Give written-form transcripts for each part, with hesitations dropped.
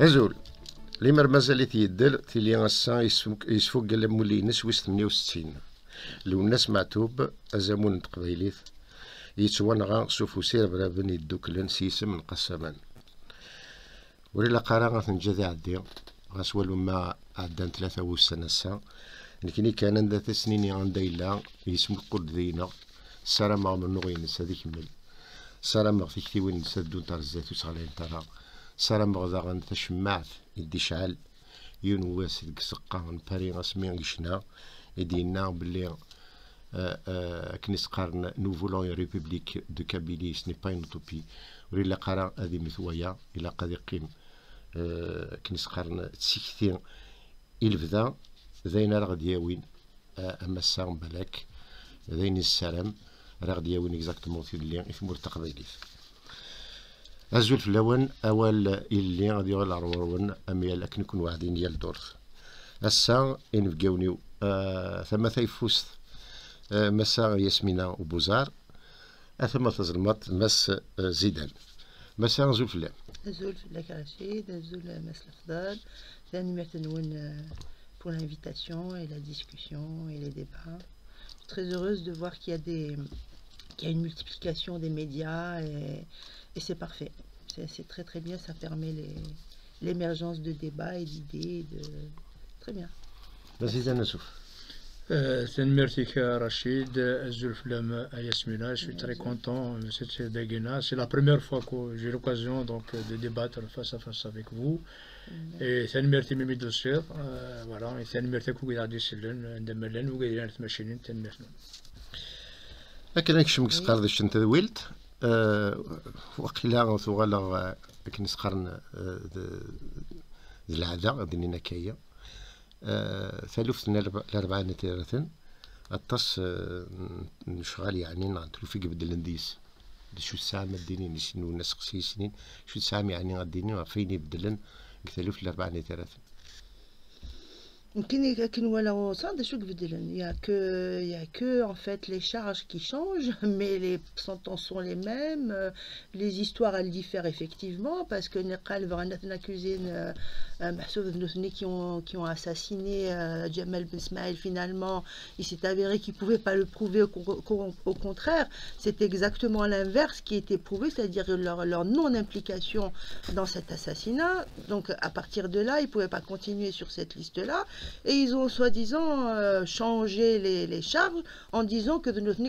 أزول لمر مازال يدير تيلي غاسا يسفوق قال مولينس ويس 68 لو الناس معتوب أزامون تقبيليت يتوانغا سوفو سير برابن يدوكلن سيسم من قسمان وريلا قارا غاتنجاذي عدي غاسوالو ما عدان 3 وسنة سا لكن كان عندها 3 سنين عندها إلا يسمو قد ذينا سارة من نغينس هذيك مل سارة في كتيوين نسدو ترزات وصغالين ترى سارة ذا غن تشمعت يدي شعل ينواس ديك السقا من باري غاسمي غيشنا يدينا بلي كنيس قارن نو فولون ريبوبليك دو كابيلي سني با اون اوتوبي وريلا قرا هذه مثويا الى قد يقيم كنيس قارن تسيكتين الفدا ذينا راه دياوين اما السام بالك ذين السلام راه دياوين اكزاكتومون في اللي يثمر تقبيليت أزول في اللون أول اللي غادي يغير العرورون أميال أكن نكون واحدين ديال دورث السا إن بقاونيو ثم ثيفوست مسا ياسمينة وبوزار ثم تظلمت مس زيدان مسا نزول في اللون نزول في اللون رشيد نزول مس الخضر ثاني مرتنون pour l'invitation et la discussion et les débats. Je suis très heureuse de voir qu'il y a une multiplication des médias et c'est parfait. C'est très très bien, ça permet l'émergence de débats et d'idées. Très bien. Vas-y, Nassouf. Merci Rachid, Yasmina, je suis très content de cette déguena. C'est la première fois que j'ai l'occasion de débattre face à face avec vous. Et c'est une merci Mimi Dossier, voilà, et c'est une merci que vous avez dit de Melen, vous avez dit de machine, c'est une merci. لكن كشم كسقار داش انت ولت وقيلا ثغالا لكن سقرن العاده ديننا كايا ثالثنا الاربعه نتيرة الطس نشغال يعني نعطلو في قبل الانديس شو الساعه مدينين شنو ناس قسي سنين شو الساعه يعني غاديني فين يبدلن ثالث الاربعه نتيرة Il n'y a que en fait les charges qui changent, mais les sentences sont les mêmes, les histoires elles diffèrent effectivement parce que qui ont assassiné Jamal Ben Ismail, finalement il s'est avéré qu'ils ne pouvaient pas le prouver, au contraire c'est exactement l'inverse qui était prouvé, c'est-à-dire leur non-implication dans cet assassinat. Donc à partir de là ils ne pouvaient pas continuer sur cette liste là. Et ils ont soi-disant changé les charges en disant que de notre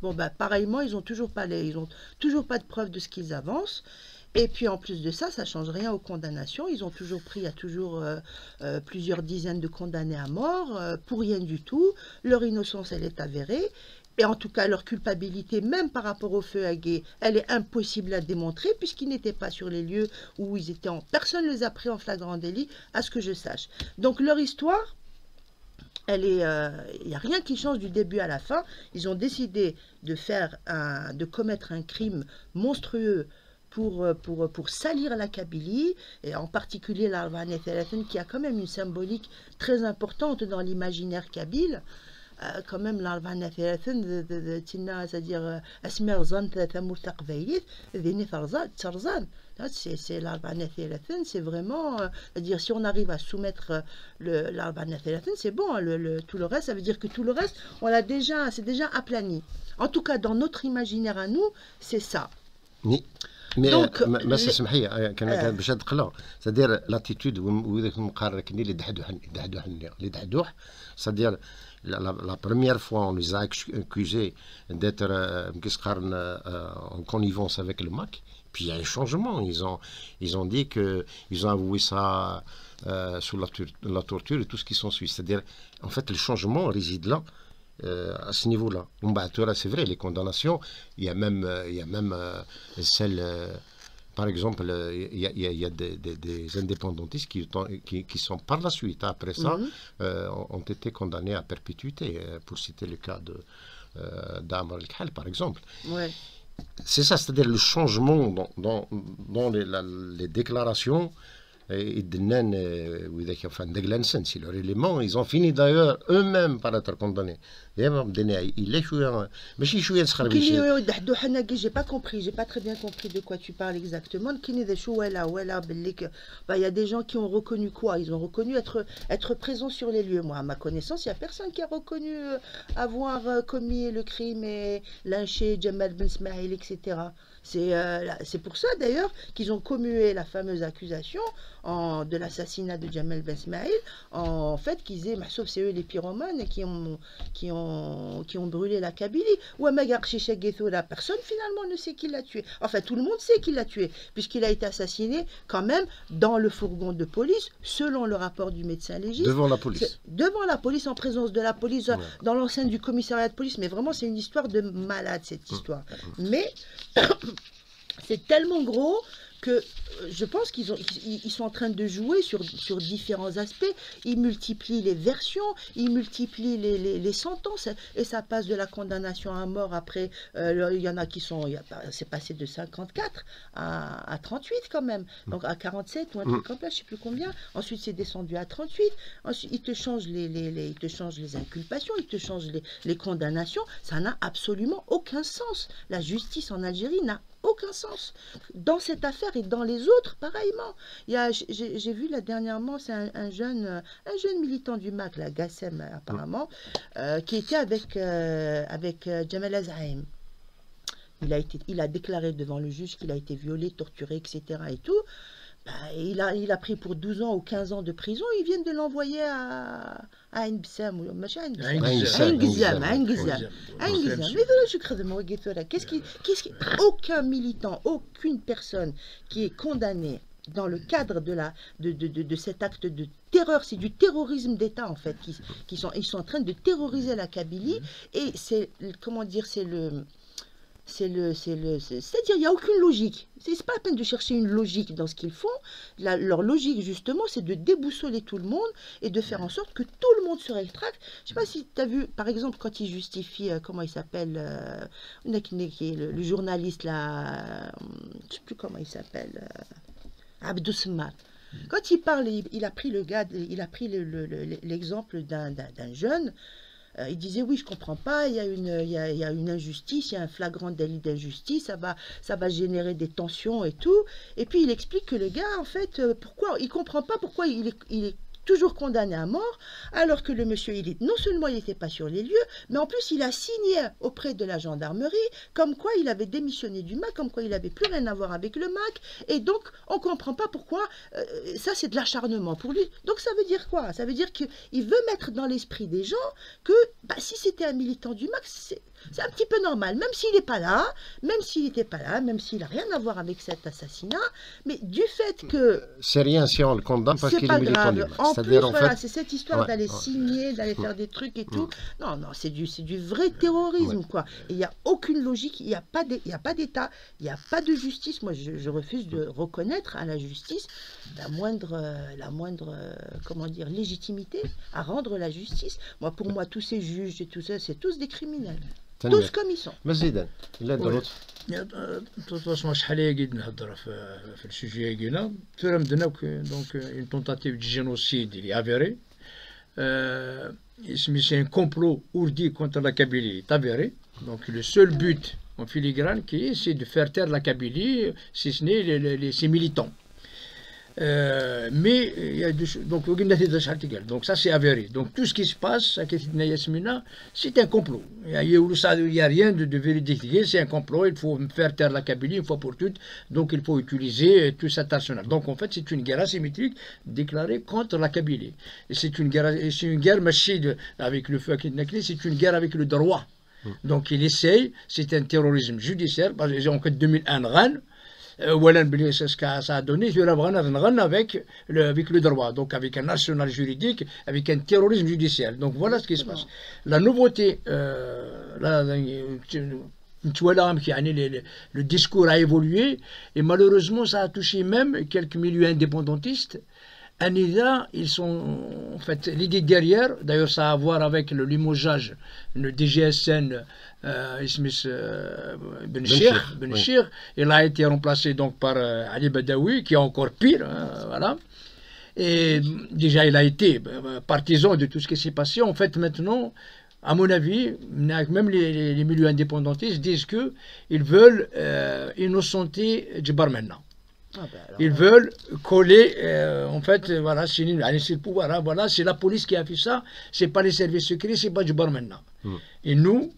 bon bah pareillement ils ont toujours pas de preuves de ce qu'ils avancent. Et puis en plus de ça, ça change rien aux condamnations. Ils ont toujours pris, il y a toujours plusieurs dizaines de condamnés à mort pour rien du tout. Leur innocence elle est avérée. Et en tout cas, leur culpabilité, même par rapport au feu à Gué, elle est impossible à démontrer puisqu'ils n'étaient pas sur les lieux où ils étaient. Personne ne les a pris en flagrant délit, à ce que je sache. Donc leur histoire, elle est, il n'y a rien qui change du début à la fin. Ils ont décidé de commettre un crime monstrueux pour salir la Kabylie, et en particulier l'Arvan Thérathène, qui a quand même une symbolique très importante dans l'imaginaire kabyle. Quand même l'Arvan Thérathène, c'est-à-dire Asmer Zan Thamur Taqbaylit, Veni Tarzan. C'est l'Arvan Thérathène, c'est vraiment, c'est-à-dire si on arrive à soumettre l'Arvan Thérathène, c'est bon, tout le reste, ça veut dire que tout le reste, c'est déjà aplani. En tout cas, dans notre imaginaire à nous, c'est ça. Oui. ما تسمح لي كان باش ندخلها سادير لاتيتود وذاك المقارنه كني اللي دحدوح سادير la première fois on les a accusés d'être en connivence avec le MAC, puis il y a un changement, ils ont dit que ils ont avoué ça sous la torture et tout ce qui s'ensuit, c'est-à-dire en fait le changement réside là. À ce niveau-là, c'est vrai, les condamnations, il y a même celles, par exemple, il y a des indépendantistes qui sont par la suite, après ça, ont été condamnés à perpétuité, pour citer le cas d'Amr el-Khal, par exemple. Ouais. C'est ça, c'est-à-dire le changement dans les déclarations. Enfin, leur élément, ils ont fini d'ailleurs eux-mêmes par être condamnés. يا ما بدنا إلا شوية ماشي شوية نسخر j'ai pas compris, j'ai pas très bien compris de quoi tu parles exactement. Il y a des gens qui ont reconnu quoi? Ils ont reconnu être présents sur les lieux. Moi, à ma connaissance, il n'y a personne qui a reconnu avoir commis le crime et lynché Jamal Ben Smaïl, etc. C'est pour ça d'ailleurs qu'ils ont commué la fameuse accusation de l'assassinat de Jamal Ben Smaïl, en fait qu'ils aient, sauf c'est eux les pyromanes qui ont brûlé la Kabylie. Ou la personne finalement ne sait qui l'a tué. Enfin, tout le monde sait qui l'a tué, puisqu'il a été assassiné quand même dans le fourgon de police, selon le rapport du médecin légiste. Devant la police. Devant la police, en présence de la police, ouais. Dans l'enceinte du commissariat de police. Mais vraiment, c'est une histoire de malade, cette histoire. Mais c'est tellement gros que je pense qu'ils sont en train de jouer sur différents aspects. Ils multiplient les versions, ils multiplient les sentences, et ça passe de la condamnation à mort. Après, il y en a qui sont, c'est passé de 54 à 38 quand même, donc à 47 ou un truc comme ça, je ne sais plus combien. Ensuite, c'est descendu à 38. Ensuite, ils te changent ils te changent les inculpations, ils te changent les condamnations. Ça n'a absolument aucun sens. La justice en Algérie n'a aucun sens dans cette affaire et dans les autres pareillement. J'ai vu là dernièrement, c'est un jeune militant du MAC, la Gassem apparemment, qui était avec Jamal Azraïm. Il a déclaré devant le juge qu'il a été violé, torturé, etc. et tout. Il a pris pour 12 ans ou 15 ans de prison. Ils viennent de l'envoyer à Nbsam ou machin. Aucun militant, aucune personne qui est condamnée dans le cadre de cet acte de terreur, c'est du terrorisme d'État en fait, ils sont en train de terroriser la Kabylie, et c'est, comment dire, c'est-à-dire il n'y a aucune logique. C'est pas la peine de chercher une logique dans ce qu'ils font. Leur logique justement, c'est de déboussoler tout le monde et de faire en sorte que tout le monde se rétracte. Je sais pas si tu as vu, par exemple, quand il justifie, comment il s'appelle, le journaliste là, je sais plus comment il s'appelle, Abdou Semmar. Quand il parle, il a pris l'exemple d'un jeune. Il disait oui, je comprends pas, il y a une injustice, il y a un flagrant délit d'injustice, ça va générer des tensions et tout. Et puis il explique que le gars, en fait, il comprend pas pourquoi il est toujours condamné à mort, alors que le monsieur, non seulement il n'était pas sur les lieux, mais en plus il a signé auprès de la gendarmerie comme quoi il avait démissionné du MAC, comme quoi il n'avait plus rien à voir avec le MAC, et donc on ne comprend pas pourquoi, ça c'est de l'acharnement pour lui. Donc ça veut dire quoi? Ça veut dire qu'il veut mettre dans l'esprit des gens que si c'était un militant du MAC, c'est un petit peu normal, même s'il n'est pas là, même s'il n'était pas là, même s'il n'a rien à voir avec cet assassinat, mais du fait que... C'est rien si on le condamne parce qu'il est militant du MAC. En plus, voilà, c'est cette histoire d'aller signer, d'aller faire des trucs et tout. Non, c'est du vrai terrorisme, quoi. Et il n'y a aucune logique, il n'y a pas d'État, il n'y a pas de justice. Moi, je refuse de reconnaître à la justice la moindre comment dire, légitimité à rendre la justice. Pour moi, tous ces juges et tout ça, c'est tous des criminels. Tous comme ils sont. مزيدا لا دروت تواصل شحال هي قد نهضر في السوجي كينا ترمدنا دونك اون تونتاتيف دي جينوسيد اللي افيري سي ان كومبلو ourdi contre la Kabylie est avéré. Donc le seul but en filigrane c'est de faire taire la Kabylie, si ce n'est ses militants. Mais il y a donc ça c'est avéré. Donc tout ce qui se passe à Ketitna Yasmina, c'est un complot. Il n'y a rien de véridique, c'est un complot. Il faut faire taire la Kabylie une fois pour toutes. Donc il faut utiliser tout cet arsenal. Donc en fait c'est une guerre asymétrique déclarée contre la Kabylie. Et c'est une guerre machine avec le feu à Ketitna, c'est une guerre avec le droit. Donc il essaye, c'est un terrorisme judiciaire. Par exemple en 2001, ça a donné avec le droit, donc avec un arsenal juridique, avec un terrorisme judiciaire. Donc voilà ce qui se passe. La nouveauté, le discours a évolué et malheureusement ça a touché même quelques milieux indépendantistes. Anida, ils sont en fait l'idée derrière, d'ailleurs ça a à voir avec le limogeage, le DGSN Ismis Ben Chir, il a été remplacé donc par Ali Badawi, qui est encore pire, voilà. Et déjà il a été partisan de tout ce qui s'est passé. En fait maintenant, à mon avis, même les milieux indépendantistes disent qu'ils veulent innocenter Djibar Menna. Ils veulent coller, en fait, voilà, c'est le pouvoir, hein, voilà, c'est la police qui a fait ça, c'est pas les services secrets, c'est pas Djibar Menna. Et nous,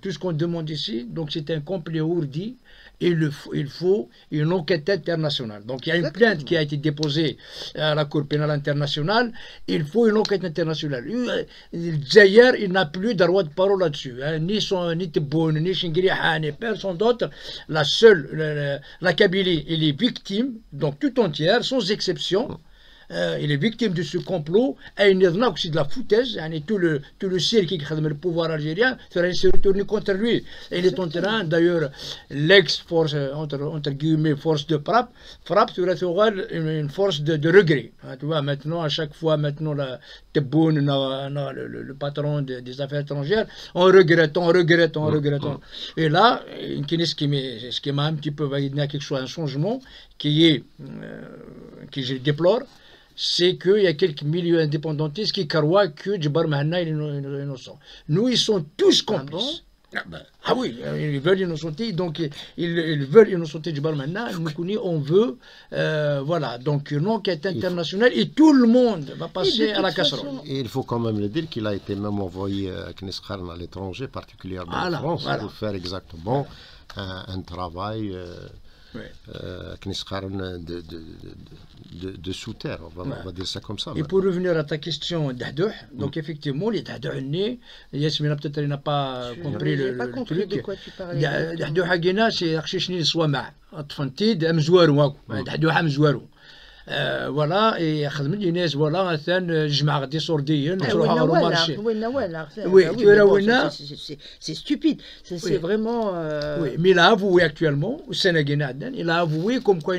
tout ce qu'on demande ici, donc c'est un complet ourdi, et il faut une enquête internationale. Donc il y a une plainte qui a été déposée à la Cour pénale internationale, il faut une enquête internationale. D'ailleurs, il n'a plus de droit de parole là-dessus, hein, ni Tebboune, ni Chingriha, ni personne d'autre. La Kabylie, elle est victime, donc tout entière, sans exception. Il est victime de ce complot et il y a aussi de la foutaise. Tout le cirque qui a le pouvoir algérien s'est retourné contre lui. Et il est en train, d'ailleurs, l'ex-force, entre guillemets, force de frappe sera une force de regret. Tu vois, maintenant, à chaque fois, maintenant, Tebboune, le patron des affaires étrangères, on regrette. Et là, ce qui m'a un petit peu validé quelque chose, un changement que je déplore, c'est qu'il y a quelques milieux indépendantistes qui croient que Djibar Menna est innocent. Nous, ils sont tous complices. Ah oui, ils veulent innocenter, donc ils veulent innocenter Djibar Menna. Nous, on veut, voilà, donc une enquête internationale et tout le monde va passer à la casserole. Et il faut quand même le dire qu'il a été même envoyé à Knesset à l'étranger, particulièrement en France, pour faire exactement un travail. De sous-terre, on va dire ça comme ça. Et pour revenir à ta question d'Ahdouh, donc effectivement, les Dahdouh, Yasmina peut-être n'a pas compris le truc. De quoi tu parlais. Dahdouh Hagena, c'est Archichni le Swama, Atfantid, Amzouarou, Dahdouh Amzouarou. voilà, et خدمت ناس voilà مثلا جماعة دي سورديين تروحوا على المارشي. Oui, c'est stupide, c'est vraiment. Oui, mais il a avoué actuellement au Sénégal, il a avoué comme quoi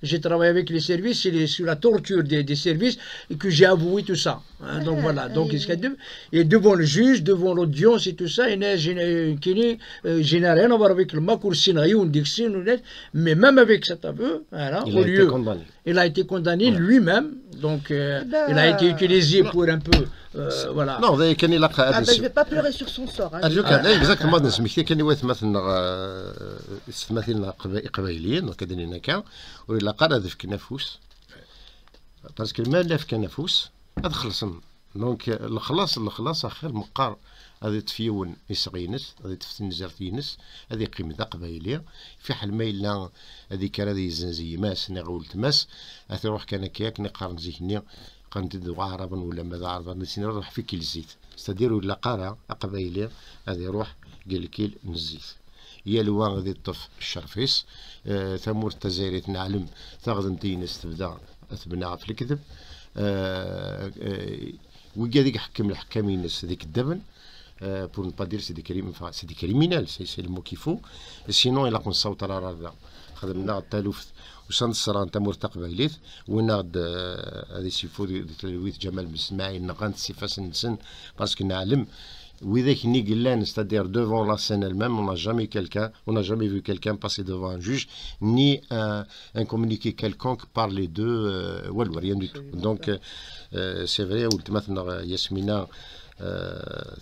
j'ai travaillé avec les services sur la torture des services et que j'ai avoué tout ça. Hein, donc voilà, donc et devant le juge, devant l'audience et tout ça, je n'ai rien à voir avec le Makour Sinaïoun, mais même avec cet aveu, voilà, il a été condamné. Il a été condamné lui-même, donc il a été utilisé pour un peu, voilà. Non, je ne vais pas pleurer sur son sort. Exactement, كان مثلنا قبائليين وكذا كان ولا قال هذا في كنافوس باسكو المال لا في كنافوس هذا خلصنا دونك الخلاص اخر مقار هذه تفيون يسغينس هذه تفتن زرتينس هذه قيمة قبائلية في حال ما إلا هذيك هذه الزنزي ماس نغول تماس أثروح كان كياك نقارن زيكني قارن تدو عربا ولا ماذا عربا نسينا نروح في كيل زيت ستدير ولا قارة قبائلية هذه يروح قال كيل نزيت هي لوان غادي تطف الشرفيس ثمور تزايرت نعلم تاخذ نتينس تبدا تبنى في الكذب وكا ديك حكم الحكامين ديك الدبن pour ne pas dire c'est des criminels, c'est le mot qu'il faut. Et sinon, il a qu'on saute à la rada. خدمنا التالوف وصلنا السران تمر تقبيليت وناد هذه سيفو تلويث جمال بن اسماعيل نغانت سيفاس نسن باسكو نعلم وإذا كني قلان c'est-à-dire devant la scène elle-même on n'a jamais vu quelqu'un passer devant un juge ni un communiqué quelconque par les deux والو rien du tout. Donc c'est vrai قلت مثلا ياسمينة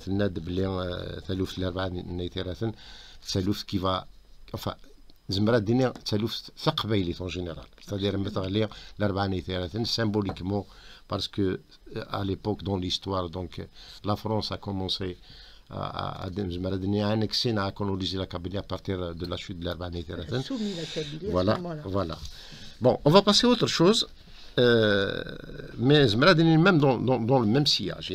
تناد بلي ثالوث الأربعة نيتيراثن ثالوث كيفا enfin زمرا الدنيا ثالوث ثقبيلي en général c'est-à-dire مثلا الأربعة نيتيراثن symboliquement parce que à l'époque dans l'histoire donc la France a commencé à annexer à coloniser la Kabylie à partir de la chute de l'Arba Neyteraten. Voilà. Bon, on va passer à autre chose. Mais même dans le même sillage.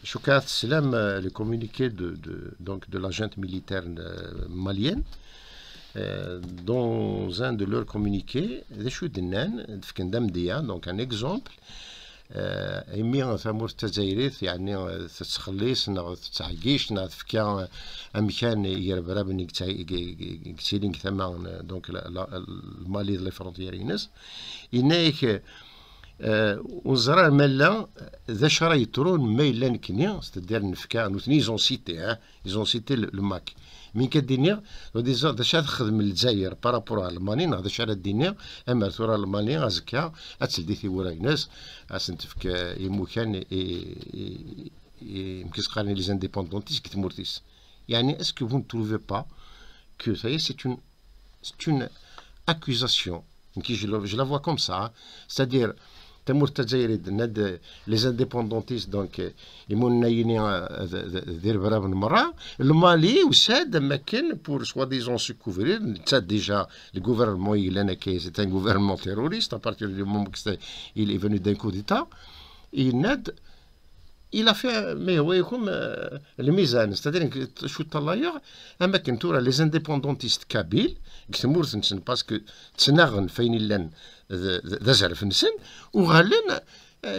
Choukat Selam, le communiqué de la junte militaire malienne, dans un de leurs communiqués, donc un exemple, إمي ثمور تزايريت يعني تتخليص تتعقيش تفكا أمكان يربرابني كتيرين كثمان دونك المالي لي فرونتيرينس إنايك وزرا مالا ذا شرايطرون مايلا نكنيا ستدير نفكا نوثني إيزون سيتي الماك من كدينيا وديزا ذا شاد خدم الجزائر بارابور على المانين هذا شاد الدنيا اما ثورة المانين غازكا اتسلدي في ورايناس اسنتفك يمكن les indépendantistes qui mortis. Est-ce que vous ne trouvez pas que ça y est, c'est une accusation, je la vois comme ça, c'est-à-dire les indépendantistes donc le Mali pour soi-disant se couvrir déjà le gouvernement c'est un gouvernement terroriste à partir du moment qu'il est venu d'un coup d'état. Il a fait mais oui comme le mizan, c'est-à-dire que les indépendantistes kabyles parce que تناغن فين لان ذا فنسن وغالين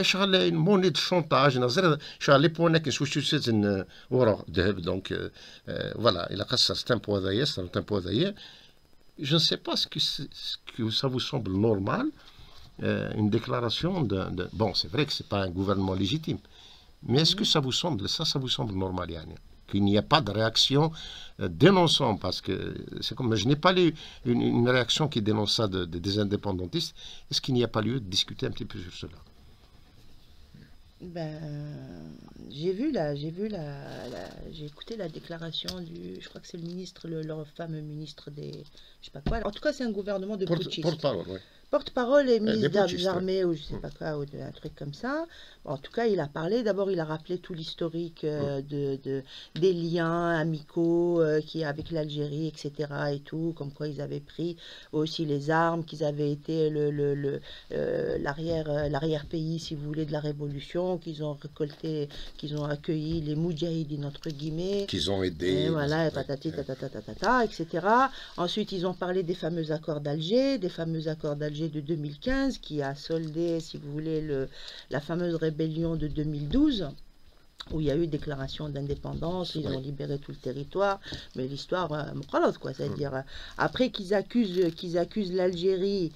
شغل موني دو شونتاج نظر شغل لي بونك شو سيتن ورا ذهب دونك voilà il a cassé c'est un point d'ailleurs c'est un point d'ailleurs je ne sais pas ce que ça vous semble normal une déclaration de bon c'est vrai que c'est pas un gouvernement légitime mais est-ce que ça vous semble normal yani qu'il n'y a pas de réaction dénonçant, parce que c'est comme je n'ai pas lu une réaction qui dénonce ça des indépendantistes. Est-ce qu'il n'y a pas lieu de discuter un petit peu sur cela? J'ai écouté la déclaration je crois que c'est le ministre, leur fameux ministre des, je sais pas quoi. En tout cas, c'est un gouvernement de putschistes. Porte-parole, oui. Porte-parole et ministre des armées ou je sais pas quoi, ou un truc comme ça. En tout cas, il a parlé, d'abord il a rappelé tout l'historique des liens amicaux avec l'Algérie, etc. et tout, comme quoi ils avaient pris aussi les armes, qu'ils avaient été l'arrière-pays, si vous voulez, de la révolution, qu'ils ont récolté, qu'ils ont accueilli les moudjahidines, entre guillemets. Qu'ils ont aidé. Et voilà, patati, tatata, etc. Ensuite, ils ont parlé des fameux accords d'Alger, de 2015 qui a soldé, si vous voulez, la fameuse rébellion de 2012 où il y a eu déclaration d'indépendance, ils ont libéré tout le territoire, mais l'histoire, quoi, c'est-à-dire après qu'ils accusent l'Algérie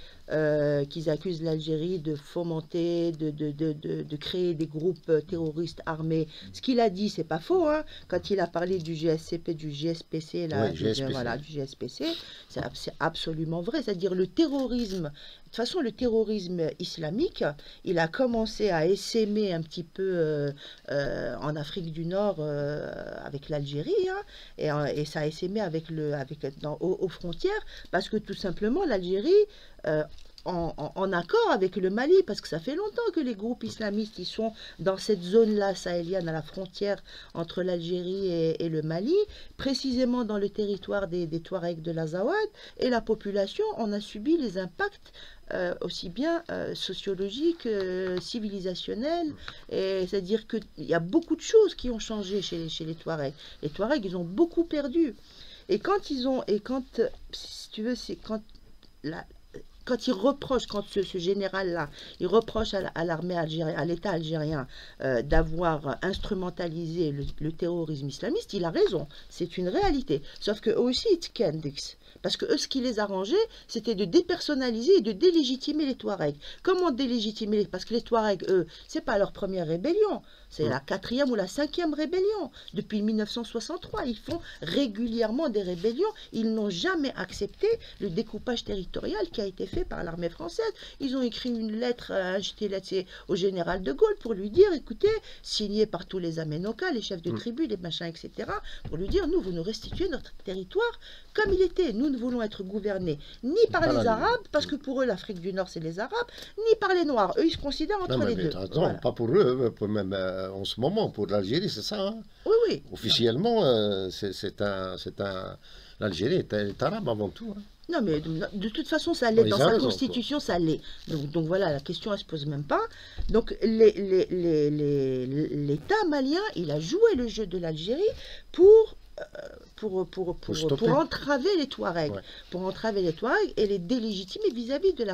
de fomenter, de créer des groupes terroristes armés. Ce qu'il a dit, c'est pas faux, hein, quand il a parlé du GSCP, du GSPC, là, voilà, du GSPC, c'est absolument vrai, c'est-à-dire le terrorisme. De toute façon, le terrorisme islamique, il a commencé à essaimer un petit peu en Afrique du Nord avec l'Algérie, hein, et ça a essaimé aux frontières, parce que tout simplement, l'Algérie, en accord avec le Mali, parce que ça fait longtemps que les groupes islamistes ils sont dans cette zone-là sahélienne, à la frontière entre l'Algérie et le Mali, précisément dans le territoire des Touaregs de l'Azawad, et la population en a subi les impacts aussi bien sociologiques, civilisationnels, c'est-à-dire qu'il y a beaucoup de choses qui ont changé chez les Touaregs. Les Touaregs, ils ont beaucoup perdu. Si tu veux, c'est quand il reproche, quand ce général-là, il reproche à l'armée algérienne, à l'État algérien, d'avoir instrumentalisé le terrorisme islamiste, il a raison. C'est une réalité. Sauf qu'eux aussi, parce que eux, ce qui les arrangeait, c'était de dépersonnaliser et de délégitimer les Touaregs. Comment délégitimer? Parce que les Touaregs, eux, c'est pas leur première rébellion. C'est la 4e ou la 5e rébellion. Depuis 1963, ils font régulièrement des rébellions. Ils n'ont jamais accepté le découpage territorial qui a été fait par l'armée française. Ils ont écrit une lettre au général de Gaulle pour lui dire, écoutez, signée par tous les Aménokas, les chefs de tribu, les machins, etc., pour lui dire, nous, vous nous restituez notre territoire comme il était. Nous ne voulons être gouvernés ni par les Arabes, parce que pour eux, l'Afrique du Nord, c'est les Arabes, ni par les Noirs. Eux, ils se considèrent entre les deux. Attends, voilà. Pas pour eux, même en ce moment, pour l'Algérie, c'est ça, hein? Oui. Officiellement, l'Algérie est arabe avant tout, hein. Non, mais de toute façon, ça l'est. Dans sa constitution, ça l'est. Donc voilà, la question, elle ne se pose même pas. Donc l'État malien, il a joué le jeu de l'Algérie pour entraver les Touaregs, pour entraver les Touaregs et les délégitimer vis-à-vis de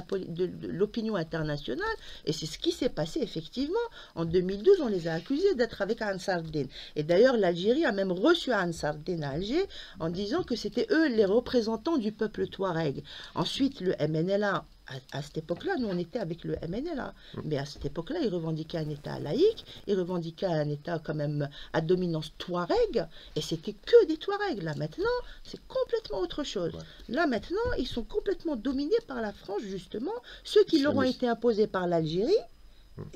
l'opinion internationale. Et c'est ce qui s'est passé effectivement. En 2012, on les a accusés d'être avec Ansar Dine. Et d'ailleurs, l'Algérie a même reçu Ansar Dine à Alger en disant que c'était eux les représentants du peuple Touareg. Ensuite, le MNLA, à cette époque-là, nous on était avec le MNLA, mais à cette époque-là, ils revendiquaient un État laïque, ils revendiquaient un État quand même à dominance Touareg, et c'était que des Touaregs. Là maintenant, c'est complètement autre chose. Là maintenant, ils sont complètement dominés par la France, justement, ceux qui leur ont été imposés par l'Algérie,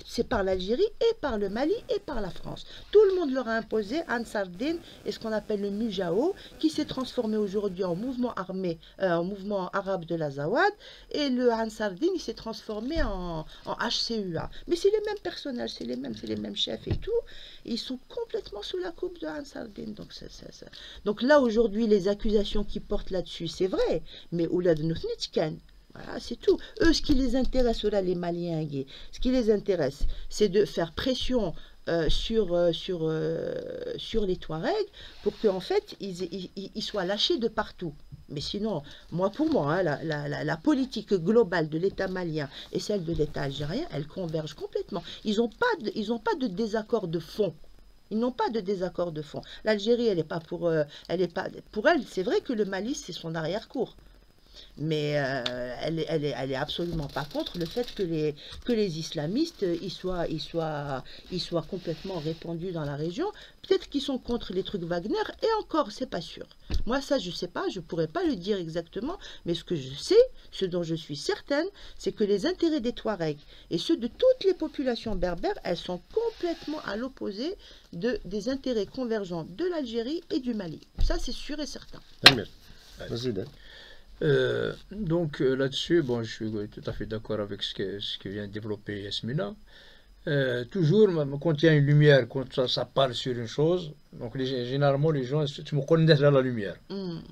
C'est par l'Algérie et par le Mali et par la France. Tout le monde leur a imposé Ansar Din et ce qu'on appelle le Mujao, qui s'est transformé aujourd'hui en mouvement armé, en mouvement arabe de l'Azawad, et le Ansar Din, il s'est transformé en HCUA. Mais c'est les mêmes personnages, c'est les mêmes chefs et tout. Ils sont complètement sous la coupe de Ansar Din. Donc là, aujourd'hui, les accusations qui portent là-dessus, c'est vrai, mais Oulad Noutnitkan. Voilà, c'est tout. Eux, ce qui les intéresse, là, les Maliens, ce qui les intéresse, c'est de faire pression sur les Touaregs pour qu'en fait, ils soient lâchés de partout. Mais sinon, pour moi, hein, la politique globale de l'État malien et celle de l'État algérien, elles convergent complètement. Ils n'ont pas de désaccord de fond. Ils n'ont pas de désaccord de fond. L'Algérie, elle n'est pas pour elle, c'est vrai que le Mali, c'est son arrière-cour. Mais elle est absolument pas contre le fait que les islamistes ils soient complètement répandus dans la région. Peut-être qu'ils sont contre les trucs Wagner, et encore, c'est pas sûr. Moi, ça, je sais pas, je pourrais pas le dire exactement, mais ce que je sais, ce dont je suis certaine, c'est que les intérêts des Touaregs et ceux de toutes les populations berbères, elles sont complètement à l'opposé des intérêts convergents de l'Algérie et du Mali. Ça, c'est sûr et certain. Donc là-dessus, bon, je suis tout à fait d'accord avec ce que vient de développer Yasmina. Toujours, quand il y a une lumière, quand ça parle sur une chose, donc généralement les gens se me connaissent la lumière.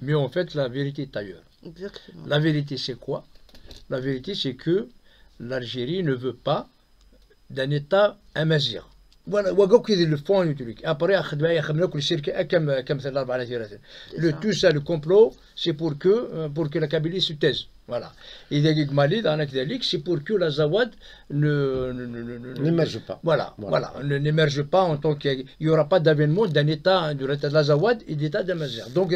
Mais en fait, la vérité est ailleurs. Exactement. La vérité, c'est quoi? La vérité, c'est que l'Algérie ne veut pas d'un État amazigh. Voilà, le fond utilise. Après, tout ça, le complot, c'est pour que la Kabylie se taise. Voilà. Et le Mali, c'est pour que l'Azawad n'émerge pas. Voilà, n'émerge pas en tant qu'il n'y aura pas d'avènement d'un État de l'Azawad et d'État d'Amazigh. Donc,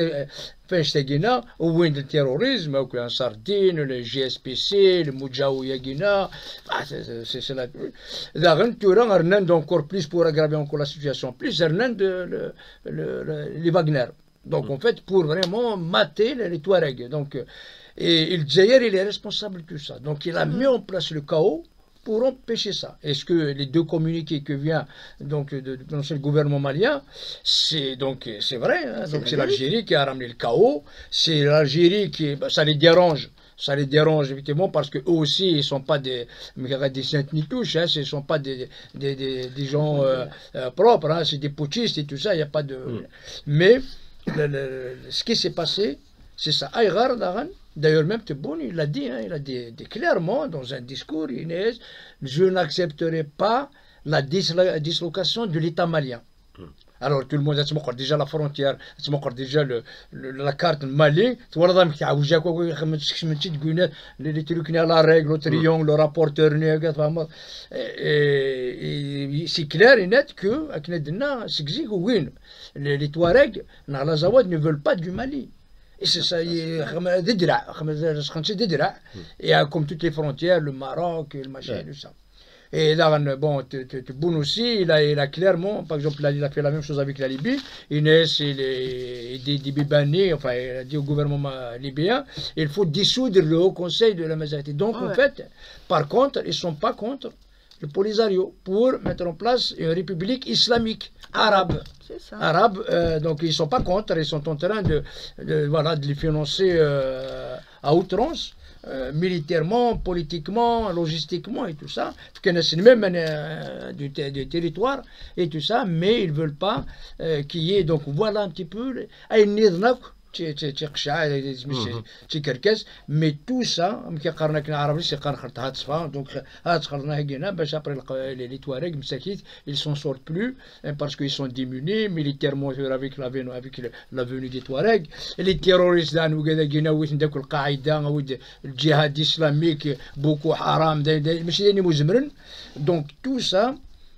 Fenchtegina, au le terrorisme, au Ansar Din, le GSPC, le Mujao Yagina, c'est la. D'ailleurs, tu auras encore plus pour aggraver encore la situation, plus les Wagner. Donc, en fait, pour vraiment mater les Touaregs. Donc, et le Djaïr, il est responsable de tout ça. Donc, il a mis en place le chaos pour empêcher ça. Est-ce que les deux communiqués que vient donc de le gouvernement malien, c'est vrai, hein, donc c'est l'Algérie qui a ramené le chaos, c'est l'Algérie qui, ça les dérange. Ça les dérange effectivement parce qu'eux aussi, ils ne sont pas des saints ni touches, hein, ce ne sont pas des gens propres, hein, c'est des putschistes et tout ça, il n'y a pas de. Mais ce qui s'est passé, c'est ça. Aïgar Daran, d'ailleurs même Tebboune, il a dit clairement dans un discours, Inès, je n'accepterai pas la dislocation de l'État malien. Alors tout le monde a déjà la frontière, déjà la carte Mali, tu vois là, les trucs la règle, le triangle, le rapporteur, c'est clair et net que les Touaregs, l'Azawad ne veulent pas du Mali. Et c'est ça, et comme toutes les frontières, le Maroc, le machin, tout ça. Et là, bon, Tebboune aussi, il a clairement, par exemple, il a fait la même chose avec la Libye. Inès, il dit Bibani, enfin, il a dit au gouvernement libyen, il faut dissoudre le Haut Conseil de la majorité. Donc, en fait, par contre, ils ne sont pas contre le Polisario pour mettre en place une république islamique arabe. C'est ça. Arabe, donc ils ne sont pas contre, ils sont en train de les financer à outrance. Militairement, politiquement, logistiquement et tout ça, même du territoire et tout ça, mais ils ne veulent pas qu'il y ait, donc voilà un petit peu, mais tout ça, donc les Touaregs, ils s'en sortent plus parce qu'ils sont démunis militairement avec la venue des Touaregs. Les terroristes, le djihad islamique, beaucoup haram, donc tout ça,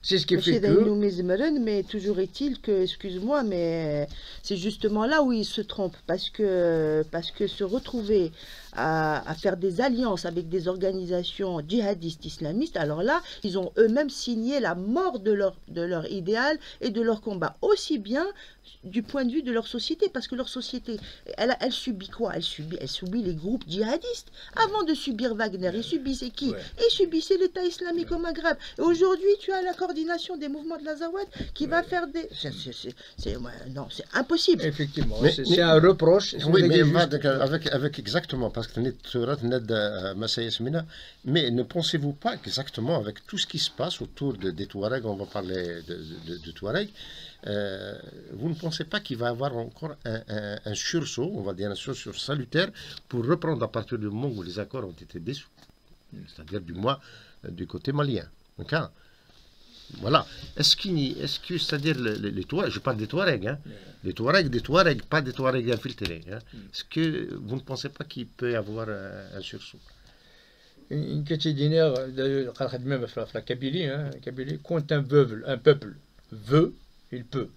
C'est ce qui fait que... Mais toujours est-il que, excuse-moi, mais c'est justement là où ils se trompent, parce que se retrouver à faire des alliances avec des organisations djihadistes islamistes, alors là, ils ont eux-mêmes signé la mort de leur idéal et de leur combat, aussi bien du point de vue de leur société, parce que leur société, elle subit quoi? Elle subit les groupes djihadistes. Avant de subir Wagner, ils subissaient qui? Ils subissaient l'État islamique au Maghreb. Et aujourd'hui, tu as la coordination des mouvements de l'Azawad qui va faire des... Non, c'est impossible. Effectivement, c'est un reproche. Oui, mais avec exactement, parce que mais ne pensez-vous pas exactement, avec tout ce qui se passe autour des Touaregs, on va parler de Touaregs, vous ne pensez pas qu'il va y avoir encore un sursaut, on va dire un sursaut salutaire, pour reprendre à partir du moment où les accords ont été dissous, c'est-à-dire du moins du côté malien. Okay. Voilà. Est-ce que c'est-à-dire les Touaregs, je parle des Touaregs, hein, des Touaregs, pas des Touaregs infiltrés, hein, est-ce que vous ne pensez pas qu'il peut y avoir un sursaut? Une quotidienne, même la Kabylie, quand un peuple veut, il peut.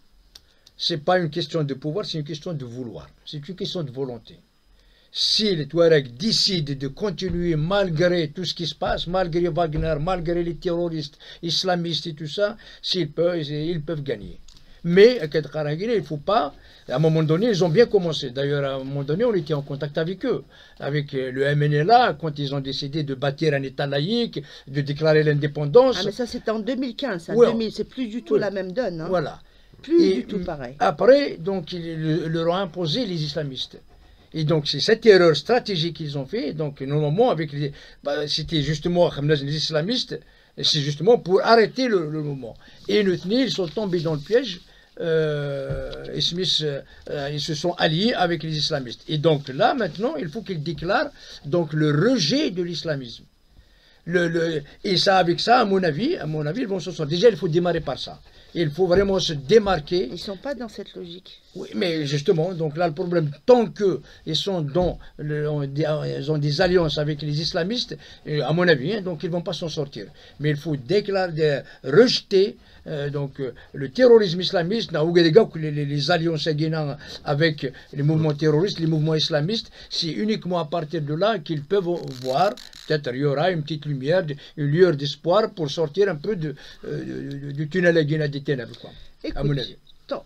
Ce n'est pas une question de pouvoir, c'est une question de vouloir. C'est une question de volonté. Si les Touaregs décident de continuer malgré tout ce qui se passe, malgré Wagner, malgré les terroristes islamistes et tout ça, ils peuvent gagner. Mais il ne faut pas, à un moment donné, ils ont bien commencé. D'ailleurs, à un moment donné, on était en contact avec eux, avec le MNLA, quand ils ont décidé de bâtir un État laïque, de déclarer l'indépendance. Ah, mais ça, c'était en 2015. Ça, ouais. C'est plus du tout la même donne. Hein. Voilà. Plus du tout pareil. Après, donc, ils leur ont imposé les islamistes. Et donc, c'est cette erreur stratégique qu'ils ont fait. Donc, normalement, c'était justement les islamistes, c'est justement pour arrêter le mouvement. Et ils sont tombés dans le piège. Ils se sont alliés avec les islamistes. Et donc là, maintenant, il faut qu'ils déclarent donc, le rejet de l'islamisme. Et ça, avec ça, à mon avis, ils vont se sortir. Déjà, il faut démarrer par ça. Il faut vraiment se démarquer. Ils ne sont pas dans cette logique. Oui, mais justement, donc là, le problème, tant qu'ils sont ils ont des alliances avec les islamistes, à mon avis, hein, donc ils ne vont pas s'en sortir. Mais il faut déclarer, rejeter le terrorisme islamiste, les alliances avec les mouvements terroristes, les mouvements islamistes, c'est uniquement à partir de là qu'ils peuvent voir, peut-être il y aura une petite lumière, une lueur d'espoir pour sortir un peu du tunnel à Guinée des ténèbres, quoi, à mon avis.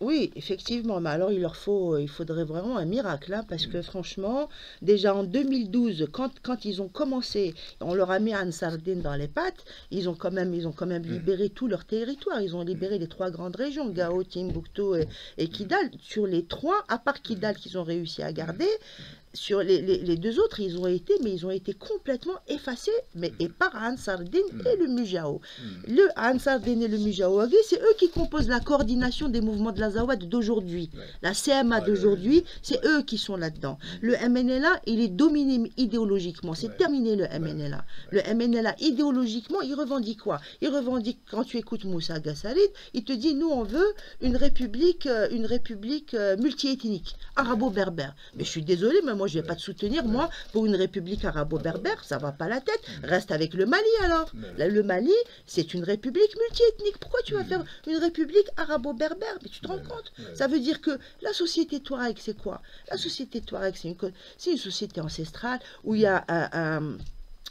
Oui, effectivement, mais alors il faudrait vraiment un miracle, hein, parce que franchement, déjà en 2012, quand ils ont commencé, on leur a mis Ansar Dine dans les pattes, ils ont quand même libéré tout leur territoire, ils ont libéré les 3 grandes régions, Gao, Timbuktu et Kidal. Sur les 3, à part Kidal qu'ils ont réussi à garder, sur les 2 autres, ils ont été complètement effacés, et par Ansar Dine et le Mujao. Le Ansar Dine et le Mujao, c'est eux qui composent la coordination des mouvements de l'Azawad d'aujourd'hui. La CMA d'aujourd'hui, c'est eux qui sont là-dedans. Le MNLA, il est dominé idéologiquement. C'est terminé le MNLA. Le MNLA, idéologiquement, il revendique quoi? Il revendique, quand tu écoutes Moussa Gassarid, il te dit, nous, on veut une république multiethnique, arabo-berbère. Mais je suis désolé, mais moi, je ne vais pas te soutenir, moi, pour une république arabo-berbère, ça ne va pas la tête. Reste avec le Mali, alors. Le Mali, c'est une république multiethnique. Pourquoi tu vas faire une république arabo-berbère? Mais tu te rends compte? Ça veut dire que la société Touareg, c'est quoi? La société Touareg, c'est une société ancestrale où il y a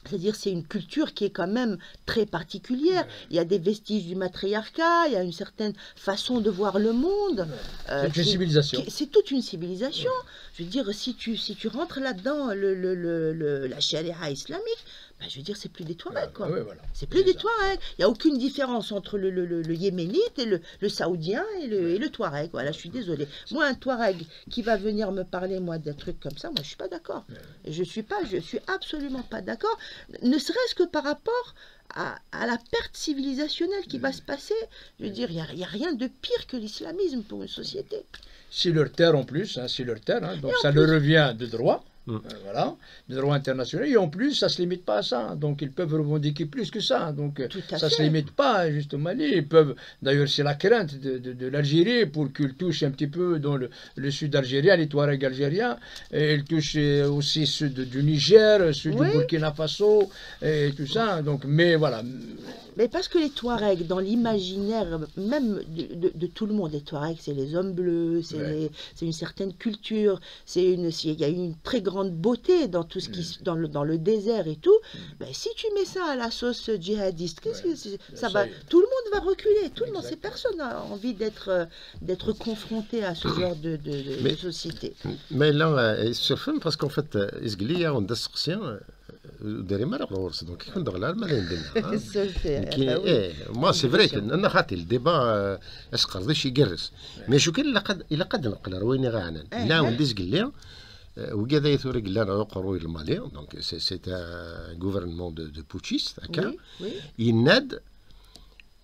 c'est-à-dire c'est une culture qui est quand même très particulière. Il y a des vestiges du matriarcat, il y a une certaine façon de voir le monde. C'est une civilisation. C'est toute une civilisation. Je veux dire, si tu rentres là-dedans, la charia islamique, ben, je veux dire, c'est plus des Touaregs, quoi. Oui, voilà. C'est plus des Touaregs. Il n'y a aucune différence entre le Yéménite et le Saoudien et le Touareg. Voilà, je suis désolée. Moi, un Touareg qui va venir me parler, moi, d'un truc comme ça, moi, je ne suis pas d'accord. Je suis absolument pas d'accord, ne serait-ce que par rapport à la perte civilisationnelle qui va se passer. Je veux dire, il n'y a rien de pire que l'islamisme pour une société. C'est leur terre en plus, hein, c'est leur terre, hein, donc ça leur revient de droit. Voilà, des droits internationaux. Et en plus, ça ne se limite pas à ça. Donc, ils peuvent revendiquer plus que ça. Donc, ça ne se limite pas juste au Mali. Ils peuvent, d'ailleurs, c'est la crainte de l'Algérie pour qu'ils touchent un petit peu dans le sud algérien, les Touaregs algériens. Et ils touchent aussi ceux du Niger, ceux du Burkina Faso, et tout ça. Donc, mais voilà. Mais parce que les Touaregs, dans l'imaginaire même de tout le monde, les Touaregs, c'est les hommes bleus, c'est une certaine culture, il y a une très grande beauté dans tout ce qui dans le désert et tout. Ben, si tu mets ça à la sauce djihadiste, qu'est-ce que ça va, tout le monde va reculer, tout le monde, personne n'a envie d'être confronté à ce genre de société. Mais là, c'est fun parce qu'en fait, Isglia, on a داري ما غورس دونك كي ندغ لا ما ندير ما سي فري انا خاطي الديبا اش قرضيش يقرس مي شو كاين الا قد نقل رويني غاعنن لا وليس قال لي وكذا يثور قال لنا قروي المالي دونك سي ان غوفرنمون دو بوتشيست هكا يناد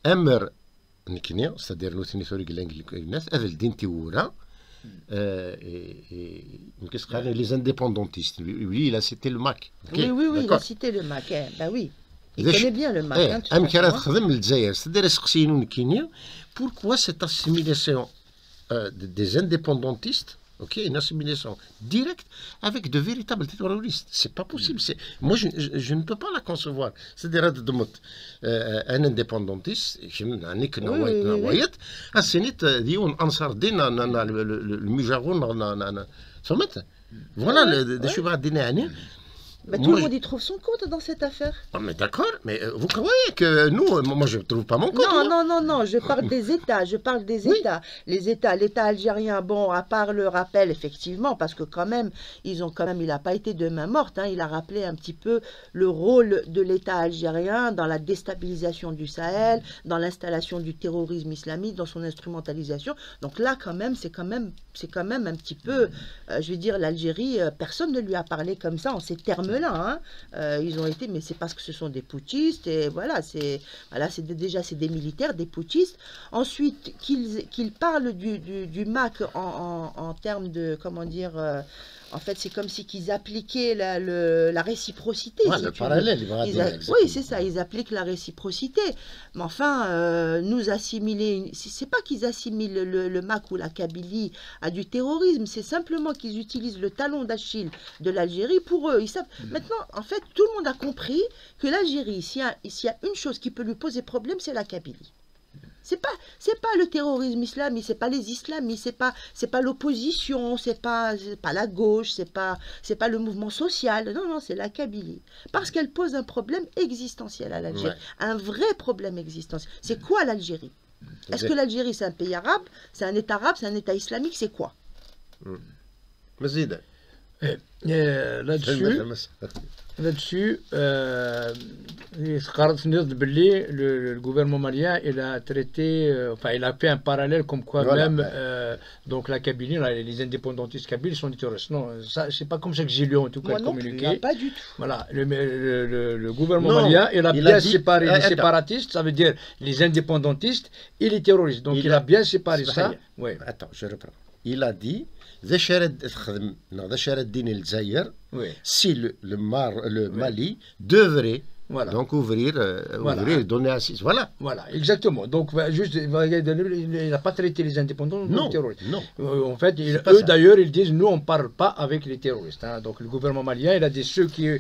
امر نكني ستادير نوثني ثوري قال الناس هذا الدين تيورا qu'est-ce qu'on a les indépendantistes. Lui, il a cité le MAC. Okay. Oui, il a cité le MAC. Bah oui, il connaît bien le MAC. C'est-à-dire, pourquoi cette assimilation des indépendantistes, une assimilation directe avec de véritables terroristes. C'est pas possible. Moi, je ne peux pas la concevoir. C'est-à-dire, un indépendantiste, voilà des choses à dire. Bah, tout le monde y trouve son compte dans cette affaire. Oh, mais d'accord, mais vous croyez que nous, moi je ne trouve pas mon compte. Non, je parle des États, États. L'État algérien, bon, à part le rappel, effectivement, parce que quand même, il n'a pas été de main morte, hein, il a rappelé un petit peu le rôle de l'État algérien dans la déstabilisation du Sahel, dans l'installation du terrorisme islamique, dans son instrumentalisation. Donc là, quand même, c'est quand même un petit peu, je veux dire, l'Algérie, personne ne lui a parlé comme ça, en ces termes-là. Hein. Ils ont été, mais c'est parce que ce sont des putschistes et voilà, c'est des militaires, des putschistes. Ensuite, qu'ils parlent du MAC en termes de, comment dire, en fait, c'est comme si qu'ils appliquaient la réciprocité. Ouais, le parallèle, oui, c'est ça, ils appliquent la réciprocité. Mais enfin, nous assimiler, c'est pas qu'ils assimilent le MAC ou la Kabylie à du terrorisme, c'est simplement qu'ils utilisent le talon d'Achille de l'Algérie pour eux. Ils savent. Maintenant, en fait, tout le monde a compris que l'Algérie, s'il y a une chose qui peut lui poser problème, c'est la Kabylie. C'est pas le terrorisme islamique, c'est pas les islamistes, c'est pas l'opposition, c'est pas la gauche, c'est pas le mouvement social. Non, c'est la Kabylie. Parce qu'elle pose un problème existentiel à l'Algérie. Ouais. Un vrai problème existentiel. C'est quoi l'Algérie? Est-ce que l'Algérie, c'est un pays arabe? C'est un État arabe? C'est un État islamique? C'est quoi? Là-dessus, le gouvernement malien, il a traité, il a fait un parallèle comme quoi même, donc la Kabylie, les indépendantistes kabyles sont des terroristes. Non, c'est pas comme ça que j'ai lu en tout cas le communiqué. Pas du tout. Voilà, le gouvernement malien, il a bien séparé les séparatistes, ça veut dire les indépendantistes et les terroristes. Donc il a bien séparé ça. Oui. Attends, je reprends. Il a dit. Si le Mali devrait donc ouvrir donner assise. Voilà, exactement. Donc, juste, il n'a pas traité les indépendants de terroristes. Non. En fait, eux d'ailleurs, ils disent nous, on ne parle pas avec les terroristes. Hein. Donc, le gouvernement malien, il a des ceux qui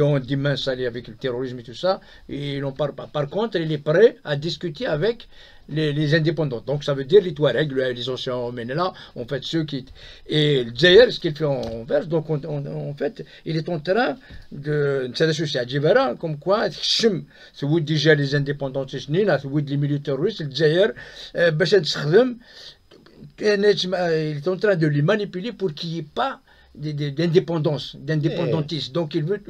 ont des mains salées avec le terrorisme et tout ça, et il n'en parle pas. Par contre, il est prêt à discuter avec les indépendants. Donc ça veut dire les Touaregs, les Océans Ménéla, en fait ceux qui... Et d'ailleurs, ce qu'il fait en vers, donc en fait, il est en train de... C'est associé à Djibara, comme quoi, c'est déjà les indépendantistes, ni là, c'est les militaires russes, d'ailleurs, il est en train de les manipuler pour qu'il n'y ait pas d'indépendantisme. Donc il veut...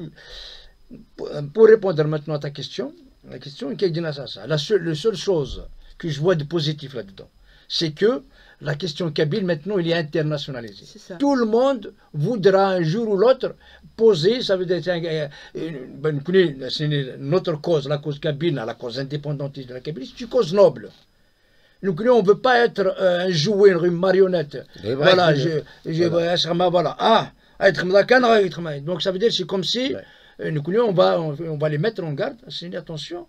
Pour répondre maintenant à ta question, la seule chose que je vois de positif là-dedans, c'est que la question kabyle, maintenant, il est internationalisée. Tout le monde voudra un jour ou l'autre poser, ça veut dire, c'est notre cause, la cause kabyle, la cause indépendantiste de la Kabylie, c'est une cause noble. Nous, on ne veut pas être un jouet, une marionnette. Voilà, voilà. Ah, Donc ça veut dire c'est comme si on va les mettre en garde. Attention,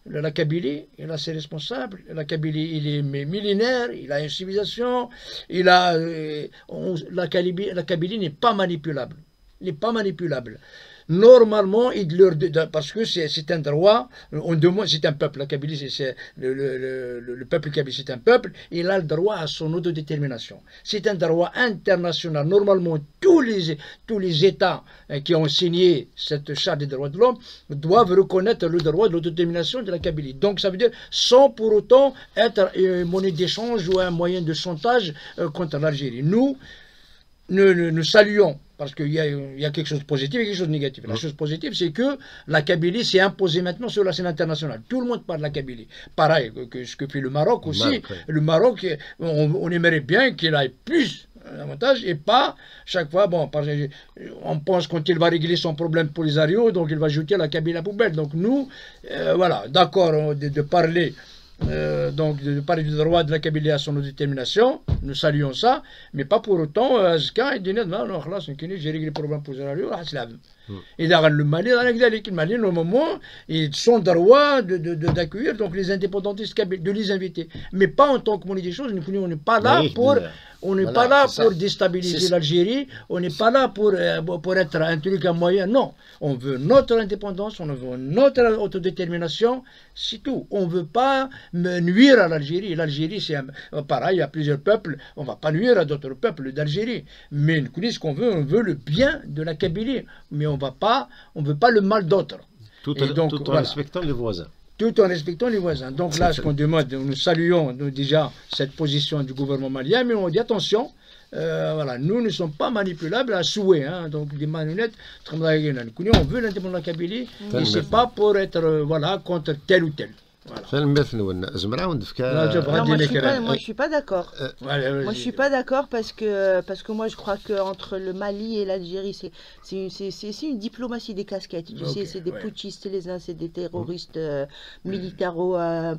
la Kabylie, il a ses responsables. La Kabylie, il est millénaire, il a une civilisation, la Kabylie n'est pas manipulable. Il n'est pas manipulable. Normalement, parce que c'est un droit, on demande, c'est un peuple, la Kabylie, le peuple kabyle, c'est un peuple, il a le droit à son autodétermination. C'est un droit international. Normalement, tous les États qui ont signé cette charte des droits de l'homme doivent reconnaître le droit de l'autodétermination de la Kabylie. Donc ça veut dire sans pour autant être une monnaie d'échange ou un moyen de chantage contre l'Algérie. Nous saluons, parce qu'il y a quelque chose de positif et quelque chose de négatif. La chose positive, c'est que la Kabylie s'est imposée maintenant sur la scène internationale. Tout le monde parle de la Kabylie. Pareil que ce que fait le Maroc aussi. Le Maroc, on aimerait bien qu'il ait plus d'avantages et pas chaque fois, bon, on pense quand il va régler son problème Polisario, donc il va jeter la Kabylie à la poubelle. Donc nous, voilà, d'accord de parler. Donc de parler du droit de la Kabylie à son autodétermination, nous saluons ça, mais pas pour autant Azka et Dinet, non, j'ai réglé le problème pour et dans le Mali, le Mali, normalement, ils ont le droit d'accueillir donc les indépendantistes kabyles, de les inviter, mais pas en tant que monnaie des choses. On n'est pas là pour déstabiliser l'Algérie, on n'est pas là pour être un truc, un moyen, non. On veut notre indépendance, on veut notre autodétermination, c'est tout. On ne veut pas nuire à l'Algérie. L'Algérie, c'est pareil, il y a plusieurs peuples, on ne va pas nuire à d'autres peuples d'Algérie. Mais ce qu'on veut, on veut le bien de la Kabylie, mais on ne veut pas le mal d'autres. Tout en respectant les voisins. Tout en respectant les voisins. Donc là, ce qu'on demande, nous saluons déjà cette position du gouvernement malien, mais on dit attention, voilà, nous ne sommes pas manipulables à souhait, hein, donc des marionnettes. On veut l'indépendance de la Kabylie, et ce n'est pas pour être contre tel ou tel. Voilà. Moi, je suis pas d'accord. Moi, je suis pas d'accord parce que moi, je crois qu'entre le Mali et l'Algérie, c'est une diplomatie des casquettes. Tu sais, c'est des putschistes, les uns, c'est des terroristes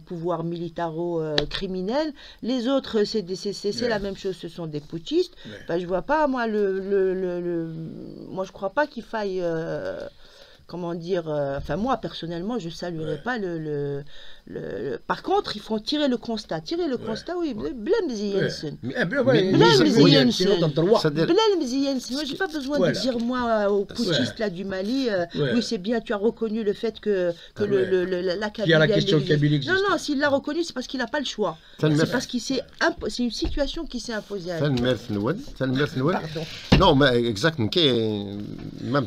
pouvoir militaro-criminel. Les autres, c'est la même chose, ce sont des putschistes. Ben, je vois pas, moi, moi, je crois pas qu'il faille... comment dire, enfin moi personnellement je saluerais pas par contre, ils font tirer le constat, oui, Blem Ziyensen. Moi j'ai pas besoin de dire moi aux putschistes là du Mali, oui c'est bien, tu as reconnu le fait que la Kabylie. Non, s'il l'a reconnu, c'est parce qu'il n'a pas le choix. C'est parce que c'est une situation qui s'est imposée à lui. Non, mais exactement, même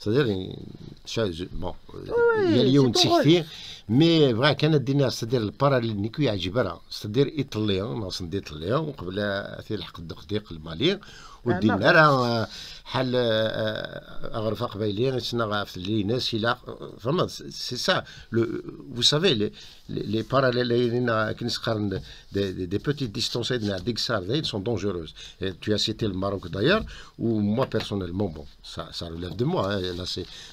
c'est-à-dire, bon, مليون تكثير مي فغا كانت دينا c'est-à-dire الباراليل نيكو يعجبها c'est-à-dire ايطاليا ناقص ندير ايطاليا وقبل في الحق الدقيق المالي ودينا راه حل اغرفه قبايليه تسنى في اللي ناس الى فما سي سا vous savez les parallèles qui nous des petites distances ils sont dangereuses. Et tu as cité le Maroc d'ailleurs, où moi personnellement, bon, ça relève de moi, hein, là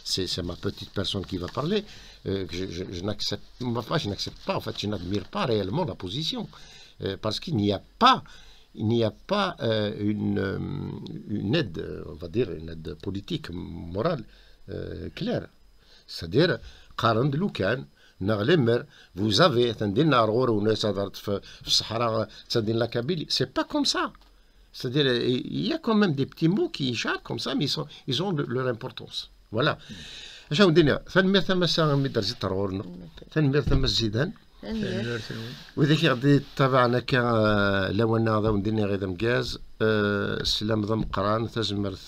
c'est ma petite personne qui va parler, je n'accepte pas, en fait, je n'admire pas réellement la position, parce qu'il n'y a pas une aide, on va dire, une aide politique, morale, claire. C'est-à-dire, قارن لو كان نغلمر vous avez تندير نارغور وناس هضرت في الصحراء تندير لا كابيلي c'est pas comme ça. C'est-à-dire il y a quand même des petits mots qui échappent comme ça mais ils ont leur importance. Voilà. شنو دينا ثنمير ثم ساعه مدرسه ترغورنا ثنمير ثم الزيدان وذاك غادي تابعنا كا لوانا ذا وندينا غير مكاز السلام ذا مقران تزمرت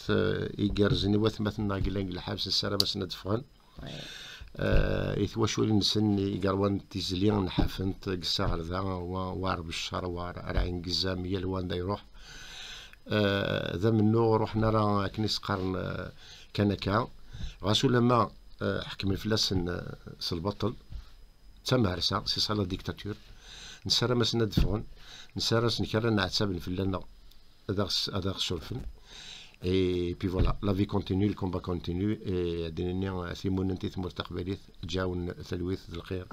يقرزني وثمثنا قلنا الحبس السلام سندفغن إثواشولي نسن يقروان تيزليان نحفنت قصار ذا وارب الشهر وراين قزام يلوان دا يروح ذا منو روحنا راه كنيس قرن كنكا غاسو لما حكم الفلاس سالبطل تمارسا سي صالا ديكتاتور نسارا ما سندفغن نسارا نكرا نعتاب الفلانا هذا شرفن. Et puis voilà, la vie continue, le combat continue, et دينيا ثيمون انتي ثمور تقبليت جاون ثلويث الخير.